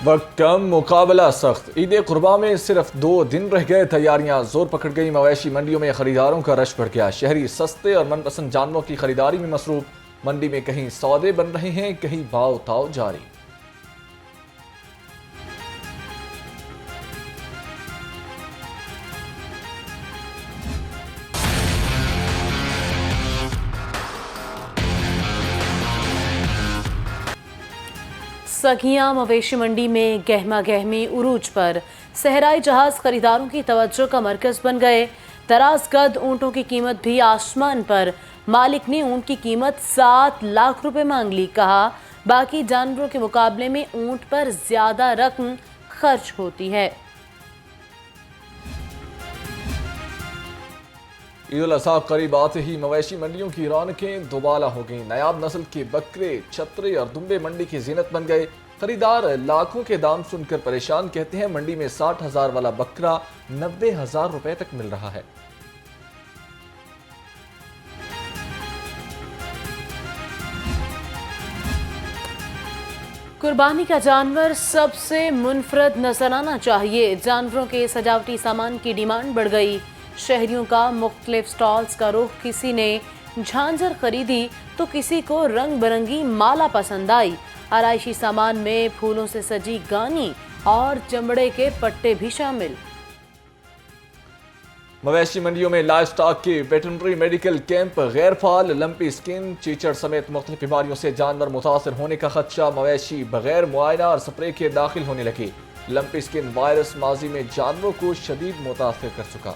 وقت کم مقابلہ سخت، عید قرباں میں صرف 2 دن رہ گئے، تیاریاں زور پکڑ گئی، مویشی منڈیوں میں خریداروں کا رش بڑھ گیا، شہری سستے اور من پسند جانوروں کی خریداری میں مصروف، منڈی میں کہیں سودے بن رہے ہیں، کہیں بھاؤ تاؤ جاری۔ سگیاں مویشی منڈی میں گہما گہمی عروج پر، صحرائی جہاز خریداروں کی توجہ کا مرکز بن گئے، دراز قد اونٹوں کی قیمت بھی آسمان پر، مالک نے اونٹ کی قیمت 7 لاکھ روپے مانگ لی، کہا باقی جانوروں کے مقابلے میں اونٹ پر زیادہ رقم خرچ ہوتی ہے۔ عید الاضحیٰ قریب آتے ہی مویشی منڈیوں کی رونقیں دوبالا ہو گئیں، نایاب نسل کے بکرے، چھترے اور دمبے منڈی کی زینت بن گئے، خریدار لاکھوں کے دام سن کر پریشان، کہتے ہیں منڈی میں 60,000 والا بکرا 90,000 روپے تک مل رہا ہے۔ قربانی کا جانور سب سے منفرد نظر آنا چاہیے، جانوروں کے سجاوٹی سامان کی ڈیمانڈ بڑھ گئی، شہریوں کا مختلف سٹالز کا رخ، کسی نے جھانجر خریدی تو کسی کو رنگ برنگی مالا پسند آئی، آرائشی سامان میں پھولوں سے سجی گانی اور چمڑے کے پٹے بھی شامل۔ مویشی منڈیوں میں لائف سٹاک کے ویٹرنری میڈیکل کیمپ غیر فعال، لمپی سکن، چیچڑ سمیت مختلف بیماریوں سے جانور متاثر ہونے کا خدشہ، مویشی بغیر معائنہ اور سپرے کے داخل ہونے لگے، لمپی سکن وائرس ماضی میں جانوروں کو شدید متاثر کر چکا۔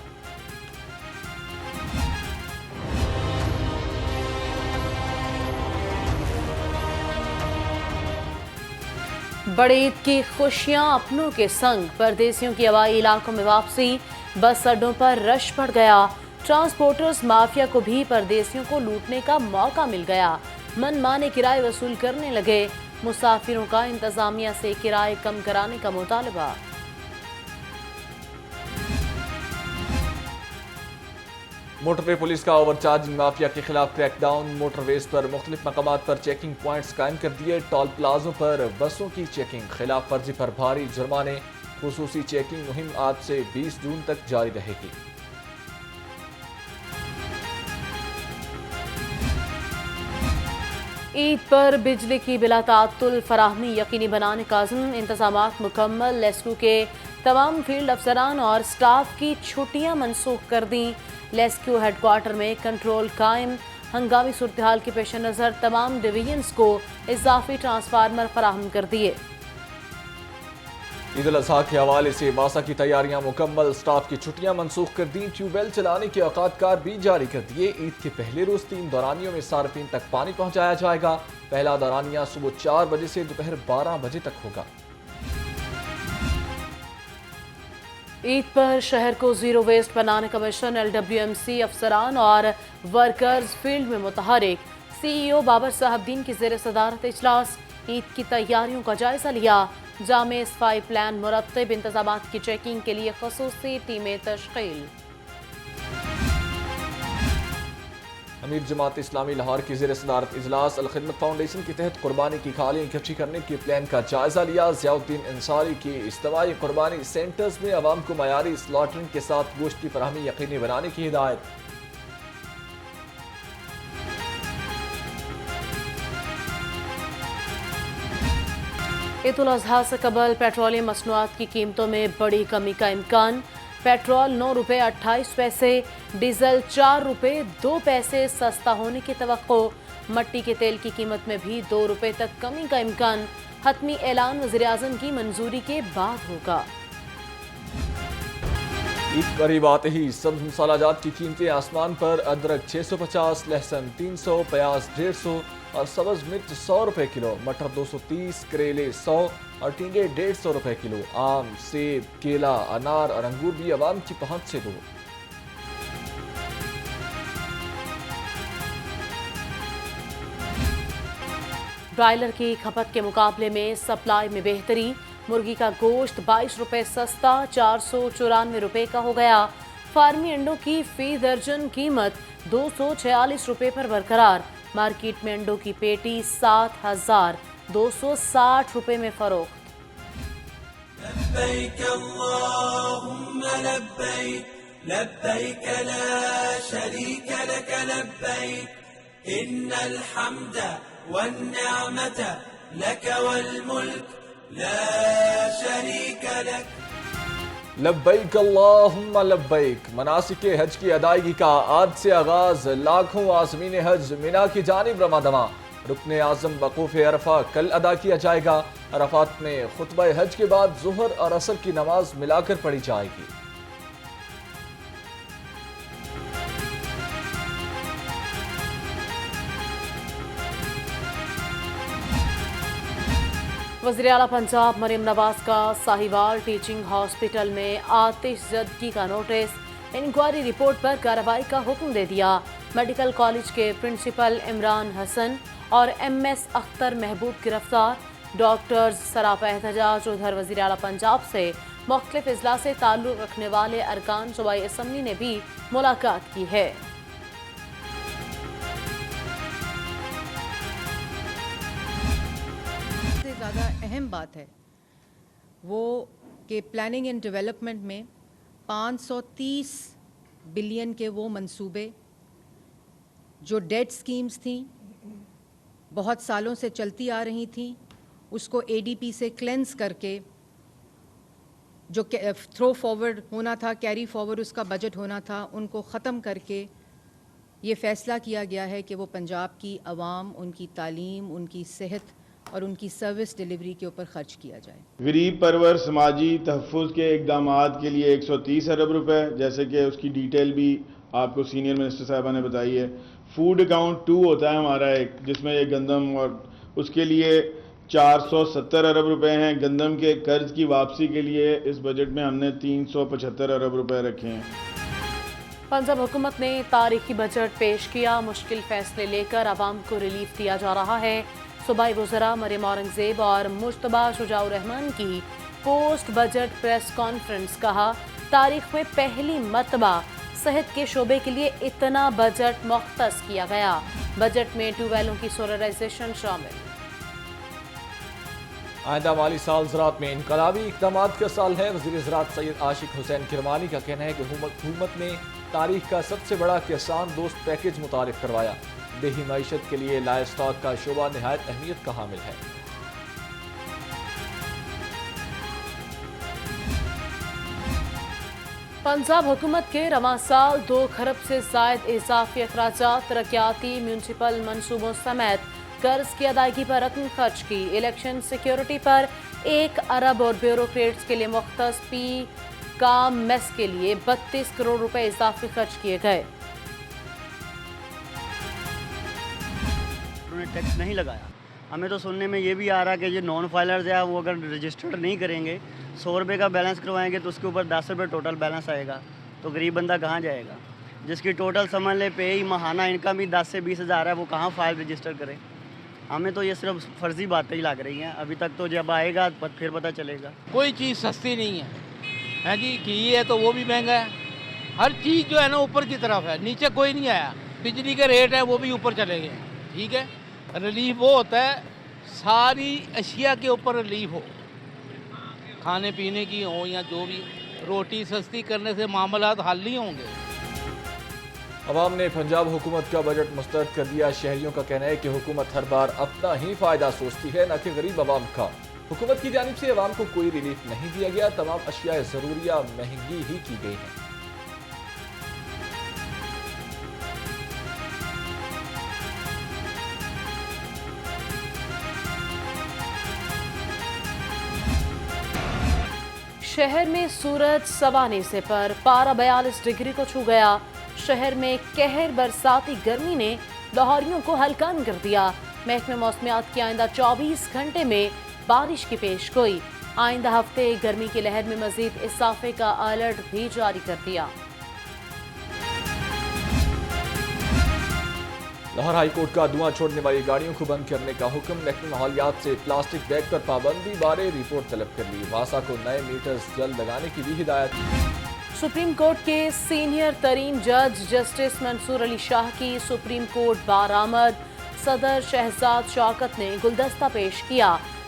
بڑے عید کی خوشیاں اپنوں کے سنگ، پردیسیوں کی ہوائی علاقوں میں واپسی، بس اڈوں پر رش بڑھ گیا، ٹرانسپورٹرز مافیا کو بھی پردیسیوں کو لوٹنے کا موقع مل گیا، من مانے کرائے وصول کرنے لگے، مسافروں کا انتظامیہ سے کرائے کم کرانے کا مطالبہ۔ موٹر وے پولیس کا اوور چارجنگ مافیا کے خلاف کریک ڈاؤن، موٹر ویز پر مختلف مقامات پر چیکنگ پوائنٹس قائم کر دیے، ٹول پلازوں پر بسوں کی چیکنگ، خلاف ورزی پر بھاری جرمانے، خصوصی چیکنگ مہم آج سے 20 جون تک جاری رہے گی۔ عید پر بجلی کی بلا تعطل فراہمی یقینی بنانے کا عزم، انتظامات مکمل، لیسکو کے تمام فیلڈ افسران اور سٹاف کی چھٹیاں منسوخ کر دیں، لیسکو ہیڈ کوارٹر میں کنٹرول قائم، ہنگامی صورتحال کے پیش نظر تمام ڈویژنز کو اضافی ٹرانسفارمر فراہم کر دیے۔ عید الاضحیٰ کے حوالے سے واسا کی تیاریاں مکمل، سٹاف کی چھٹیاں منسوخ کر دیں، ٹیوب ویل چلانے کے اوقات کار بھی جاری کر دیے، عید کے پہلے روز 3 دورانیوں میں صارفین تک پانی پہنچایا جائے گا، پہلا دورانیہ صبح 4 بجے سے دوپہر 12 بجے تک ہوگا۔ عید پر شہر کو زیرو ویسٹ بنانے کا مشن، LWMC افسران اور ورکرز فیلڈ میں متحرک، CEO بابر صاحب الدین کی زیر صدارت اجلاس، عید کی تیاریوں کا جائزہ لیا، جامع صفائی پلان مرتب، انتظامات کی چیکنگ کے لیے خصوصی ٹیمیں تشکیل۔ امیر جماعت اسلامی لاہور کی زیر صدارت اجلاس، الخدمت فاؤنڈیشن کے تحت قربانی کی کھالیاں اکٹھی کرنے کے پلان کا جائزہ لیا، ضیاء الدین انصاری کی اجتماعی قربانی سینٹرز میں عوام کو معیاری سلاٹرنگ کے ساتھ گوشت کی فراہمی یقینی بنانے کی ہدایت۔ عید الاضحیٰ سے قبل پیٹرولیم مصنوعات کی قیمتوں میں بڑی کمی کا امکان، پیٹرول 9 روپے 28 پیسے، ڈیزل 4 روپے 2 پیسے سستا ہونے کی توقع، مٹی کے تیل کی قیمت میں بھی 2 روپے تک کمی کا امکان، حتمی اعلان وزیراعظم کی منظوری کے بعد ہوگا۔ عید قریب آتے ہی سبز مسالہ جات کی قیمتیں آسمان پر، ادرک 650، لہسن 300، پیاز 150 اور سبز مرچ 100 روپے کلو، مٹر 230، کریلے 100 اور ٹینڈے 150 روپے کلو، آم، سیب، کیلا، انار اور انگور بھی عوام کی پہنچ سے دور۔ برائلر کی کھپت کے مقابلے میں سپلائی میں بہتری، مرغی کا گوشت 22 روپے سستا 494 روپے کا ہو گیا، فارمی انڈوں کی فی درجن قیمت 246 روپے پر برقرار، مارکیٹ میں انڈوں کی پیٹی 7,260 روپے میں فروخت۔ لبيك اللهم لبيك لبيك لا شريك لك لبيك إن الحمد والنعمة لك والملك لا شريك لك. لبیک اللہم لبیک. مناسک حج کی ادائیگی کا آج سے آغاز. لاکھوں عازمین حج مینا کی جانب رواں دواں. رکن اعظم وقوف عرفہ کل ادا کیا جائے گا. عرفات میں خطبہ حج کے بعد ظہر اور عصر کی نماز ملا کر پڑھی جائے گی. وزیر اعلیٰ پنجاب مریم نواز کا ساہیوال ٹیچنگ ہاسپٹل میں آتش زدگی کا نوٹس. انکوائری رپورٹ پر کارروائی کا حکم دے دیا. میڈیکل کالج کے پرنسپل عمران حسن اور ایم ایس اختر محبوب گرفتار. ڈاکٹرز سراپا احتجاج. ادھر وزیر اعلیٰ پنجاب سے مختلف اضلاع سے تعلق رکھنے والے ارکان صوبائی اسمبلی نے بھی ملاقات کی ہے. زیادہ اہم بات ہے وہ کہ پلاننگ اینڈ ڈیولپمنٹ میں 530 بلین کے وہ منصوبے جو ڈیڈ سکیمز تھیں، بہت سالوں سے چلتی آ رہی تھیں، اس کو اے ڈی پی سے کلینز کر کے جو تھرو فارورڈ ہونا تھا، کیری فارورڈ اس کا بجٹ ہونا تھا، ان کو ختم کر کے یہ فیصلہ کیا گیا ہے کہ وہ پنجاب کی عوام، ان کی تعلیم، ان کی صحت اور ان کی سروس ڈیلیوری کے اوپر خرچ کیا جائے. غریب پرور سماجی تحفظ کے اقدامات کے لیے 130 ارب روپے، جیسے کہ اس کی ڈیٹیل بھی آپ کو سینئر منسٹر صاحبہ نے بتائی ہے. فوڈ اکاؤنٹ 2 ہوتا ہے ہمارا ایک، جس میں یہ گندم، اور اس کے لیے 470 ارب روپے ہیں. گندم کے قرض کی واپسی کے لیے اس بجٹ میں ہم نے 375 ارب روپے رکھے ہیں. پنجاب حکومت نے تاریخی بجٹ پیش کیا. مشکل فیصلے لے کر عوام کو ریلیف دیا جا رہا ہے. صوبائی وزراء مریم اورنگزیب اور مجتبی شجاع الرحمان کی پوسٹ بجٹ پریس کانفرنس. کہا تاریخ میں پہلی مرتبہ صحت کے شعبے کے لیے اتنا بجٹ مختص کیا گیا. بجٹ میں ٹیوب ویلوں کی سولرائزیشن شامل. آئندہ مالی سال زراعت میں انقلابی اقدامات کا سال ہے. وزیر زراعت سید عاشق حسین کرمانی کا کہنا ہے کہ حکومت نے تاریخ کا سب سے بڑا کسان دوست پیکیج متعارف کروایا. دیہی معیشت کے لیے لائف اسٹاک کا شعبہ نہایت اہمیت کا حامل ہے. پنجاب حکومت کے رواں سال 2 کھرب سے زائد اضافی اخراجات ترقیاتی میونسپل منصوبوں سمیت قرض کی ادائیگی پر رقم خرچ کی. الیکشن سیکیورٹی پر 1 ارب اور بیوروکریٹس کے لیے مختص پی کام میس کے لیے 32 کروڑ روپے اضافی خرچ کیے گئے. ٹیکس نہیں لگایا. ہمیں تو سننے میں یہ بھی آ رہا کہ یہ نان فائلرز ہیں، وہ اگر رجسٹرڈ نہیں کریں گے، 100 روپے کا بیلنس کروائیں گے تو اس کے اوپر 10 روپے ٹوٹل بیلنس آئے گا. تو غریب بندہ کہاں جائے گا؟ جس کی ٹوٹل سمجھ لے پے ہی ماہانہ انکم بھی 10 سے 20 ہزار ہے، وہ کہاں فائل رجسٹر کرے؟ ہمیں تو یہ صرف فرضی باتیں ہی لگ رہی ہیں ابھی تک. تو جب آئے گا پھر پتہ چلے گا. کوئی چیز سستی نہیں ہے جی. گھی ہے تو وہ بھی مہنگا ہے. ہر چیز جو ہے نا اوپر کی طرف ہے، نیچے کوئی نہیں آیا. بجلی کے ریٹ ہے وہ بھی اوپر چلے گئے. ٹھیک ہے، ریلیف وہ ہوتا ہے ساری اشیاء کے اوپر ریلیف ہو، کھانے پینے کی ہو یا جو بھی. روٹی سستی کرنے سے معاملات حل نہیں ہوں گے. عوام نے پنجاب حکومت کا بجٹ مسترد کر دیا. شہریوں کا کہنا ہے کہ حکومت ہر بار اپنا ہی فائدہ سوچتی ہے، نہ کہ غریب عوام کا. حکومت کی جانب سے عوام کو کوئی ریلیف نہیں دیا گیا. تمام اشیاء ضروریہ مہنگی ہی کی گئی ہیں. شہر میں سورج سوانے سے پر پارہ 42 ڈگری کو چھو گیا. شہر میں قہر برساتی گرمی نے لاہوریوں کو ہلکان کر دیا. محکمہ موسمیات کی آئندہ 24 گھنٹے میں بارش کی پیش گوئی. آئندہ ہفتے گرمی کی لہر میں مزید اضافے کا الرٹ بھی جاری کر دیا. لاہور ہائی کورٹ کا دھواں چھوڑنے والی گاڑیوں کو بند کرنے کا حکم. محکمہ ماحولیات سے پلاسٹک بیگ پر پابندی بارے رپورٹ طلب کر لی. واسا کو نئے میٹرز جلد لگانے کی بھی ہدایت. سپریم کورٹ کے سینئر ترین جج جسٹس منصور علی شاہ کی سپریم کورٹ بار آمد. صدر شہزاد شوکت نے گلدستہ پیش کیا.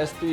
SP